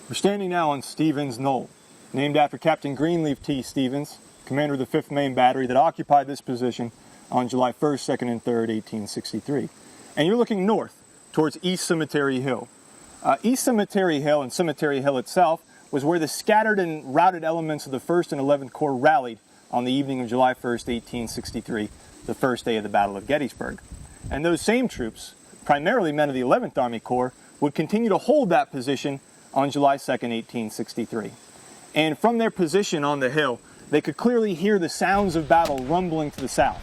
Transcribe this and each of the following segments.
We're standing now on Stevens Knoll, named after Captain Greenleaf T. Stevens, commander of the 5th Maine Battery that occupied this position on July 1st, 2nd, and 3rd, 1863. And you're looking north towards East Cemetery Hill. East Cemetery Hill and Cemetery Hill itself was where the scattered and routed elements of the 1st and 11th Corps rallied on the evening of July 1st, 1863, the first day of the Battle of Gettysburg. And those same troops, primarily men of the 11th Army Corps, would continue to hold that position on July 2nd, 1863. And from their position on the hill, they could clearly hear the sounds of battle rumbling to the south,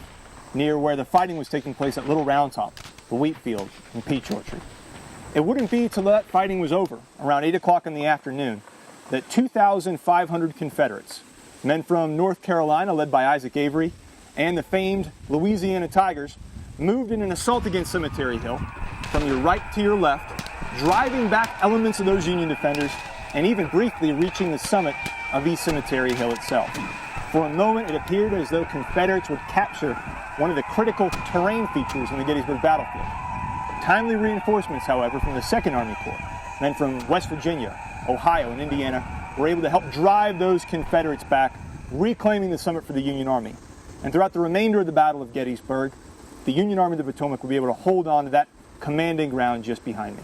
near where the fighting was taking place at Little Round Top, the wheat field, and peach orchard. It wouldn't be till that fighting was over, around 8 o'clock in the afternoon, that 2,500 Confederates, men from North Carolina led by Isaac Avery, and the famed Louisiana Tigers, moved in an assault against Cemetery Hill from your right to your left, driving back elements of those Union defenders, and even briefly reaching the summit of East Cemetery Hill itself. For a moment, it appeared as though Confederates would capture one of the critical terrain features in the Gettysburg battlefield. Timely reinforcements, however, from the 2nd Army Corps, men from West Virginia, Ohio, and Indiana, were able to help drive those Confederates back, reclaiming the summit for the Union Army. And throughout the remainder of the Battle of Gettysburg, the Union Army of the Potomac would be able to hold on to that commanding ground just behind me.